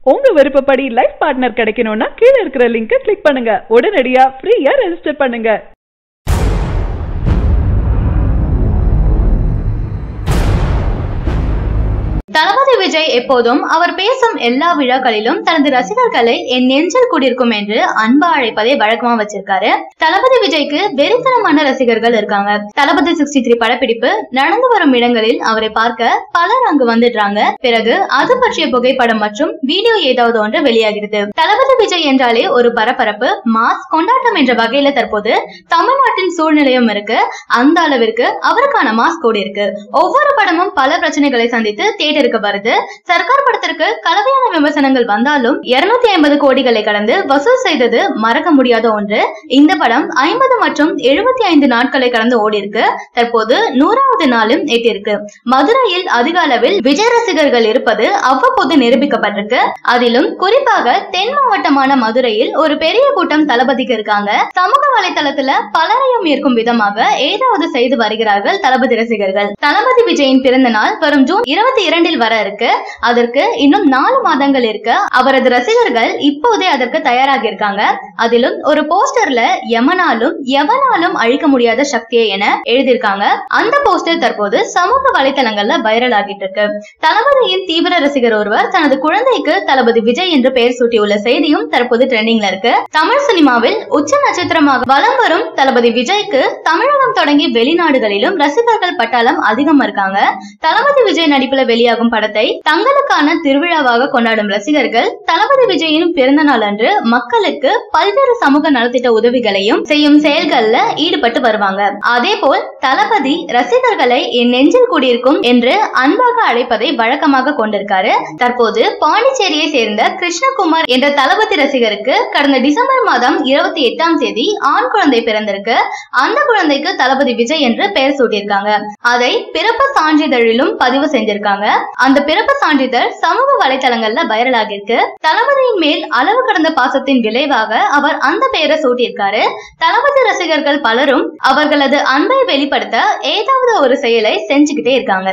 உங்க விருப்பப்படி life partner கிடைக்கணும்னா கீழ இருக்கிற லிங்கை கிளிக் பண்ணுங்க. உடனடியா ஃப்ரீயா ரெஜிஸ்டர் பண்ணுங்க. தளபதி விஜய் எப்போதும் அவர் பேசும் எல்லா விழாக்களிலும் தனது ரசிகர்களை என் நெஞ்சில் கூடியிருக்கும் என்று அன்பா அழைப்பதை வழக்கமா வச்சிருக்காரு. தளபதி விஜய்க்கு வெறித்தனமான ரசிகர்கள் இருக்காங்க. தளபதி 63 படப்பிடிப்பு நடந்து வரும் இடங்களில் அவரை பார்க்க பலர் அங்கு வந்துடுறாங்க. பிறகு அது பற்றிய புகைப்படம் மற்றும் வீடியோ ஏதாவது ஒன்று வெளியாகிறது. தளபதி விஜய் என்றாலே ஒரு பரபரப்பு, மாஸ், கொண்டாட்டம் என்ற வகையில தற்போது தமிழ்நாட்டின் சூழ்நிலையும் இருக்கு. அந்த அளவிற்கு அவருக்கான மாஸ் கூடி இருக்கு. ஒவ்வொரு படமும் பல பிரச்சனைகளை சந்தித்து தியேட்டருக்கு வருது. சர்க்கார் படத்திற்கு கலவையான விமர்சனங்கள் வந்தாலும் 250 கோடிகளை கடந்து வசூல் செய்தது மறக்க முடியாத ஒன்று. இந்த படம் 50 மற்றும் 75 நாட்களை கடந்து ஓடி இருக்கு. தற்போது 100வது நாளும் எட்டிருக்கு. மதுரையில் அதிக அளவில் விஜய் ரசிகர்கள் இருப்பது அவ்வப்போது நிரூபிக்கப்பட்டிருக்கு. அதிலும் குறிப்பாக தென் மாவட்டமான மதுரையில் ஒரு பெரிய கூட்டம் தளபதிக்கு இருக்காங்க. சமூக வலைதளத்துல பலரையும் ஈர்க்கும் விதமாக ஏதாவது செய்து வருகிறார்கள் தளபதி ரசிகர்கள். தளபதி விஜயின் பிறந்த நாள் வரும் ஜூன் 22 வர இருக்கு. அதற்கு இன்னும் 4 மாதங்கள் இருக்கு. அவரது ரசிகர்கள் இப்போதே அதற்கு தயாராகி இருக்காங்க. அதிலும் ஒரு போஸ்டர்ல எமனாலும் எவனாலும் அழிக்க முடியாத சக்தியை என எழுதியிருக்காங்க. அந்த போஸ்டர் தற்போது சமூக வலைதளங்கள்ல வைரல் ஆகிட்டு இருக்கு. தளபதியின் தீவிர ரசிகர் ஒருவர் தனது குழந்தைக்கு தளபதி விஜய் என்று பெயர் சூட்டியுள்ள செய்தியும் தற்போது ட்ரெண்டிங்ல இருக்கு. தமிழ் சினிமாவில் உச்ச நட்சத்திரமாக வலம் வரும் தளபதி விஜய்க்கு தமிழகம் தொடங்கி வெளிநாடுகளிலும் ரசிகர்கள் பட்டாளம் அதிகம் இருக்காங்க. தளபதி விஜய் நடிப்புல வெளியாகும் படத்தை தங்களுக்கான திருவிழாவாக கொண்டாடும் ரசிகர்கள் தளபதி விஜயின் பிறந்த நாள் அன்று மக்களுக்கு பல்வேறு சமூக நலத்திட்ட உதவிகளையும் செய்யும் செயல்கள்ல ஈடுபட்டு வருவாங்க. அதே போல் தளபதி ரசிகர்களை என் நெஞ்சில் கூடியிருக்கும் என்று அன்பாக அழைப்பதை வழக்கமாக கொண்டிருக்காரு. தற்போது பாண்டிச்சேரியை சேர்ந்த கிருஷ்ணகுமார் என்ற தளபதி ரசிகருக்கு கடந்த டிசம்பர் மாதம் 28ஆம் தேதி ஆண் குழந்தை பிறந்திருக்கு. அந்த குழந்தைக்கு தளபதி விஜய் என்று பெயர் சூட்டியிருக்காங்க. அதை பிறப்பு சான்றிதழிலும் பதிவு செஞ்சிருக்காங்க. அந்த பிறப்பு சான்றிதழ் சமூக வலைதளங்கள்ல வைரல் ஆகிருக்கு. தளபதியின் மேல் அளவு கடந்த பாசத்தின் விளைவாக அவர் அந்த பெயரை சூட்டியிருக்காரு. தளபதி ரசிகர்கள் பலரும் அவர்களது அன்பை வெளிப்படுத்த ஏதாவது ஒரு செயலை செஞ்சுக்கிட்டே இருக்காங்க.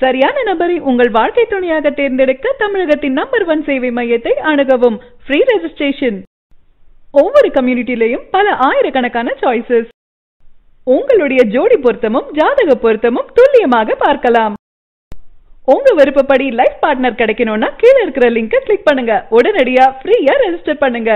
சரியான நபரை உங்கள் வாழ்க்கை துணையாக தேர்ந்தெடுக்க தமிழகத்தின் நம்பர் 1 சேவை மையத்தை அணுகவும். Free registration. ஒவ்வொரு கம்யூனிட்டிலையும் பல ஆயிரக்கணக்கான சாய்ஸஸ். உங்களுடைய ஜோடி பொருத்தமும் ஜாதக பொருத்தமும் துல்லியமாக பார்க்கலாம். உங்க விருப்பப்படி லைஃப் பார்ட்னர் கிடைக்கணும்னா கீழ இருக்கிற லிங்கை கிளிக் பண்ணுங்க. உடனடியா ஃப்ரீயா ரெஜிஸ்டர் பண்ணுங்க.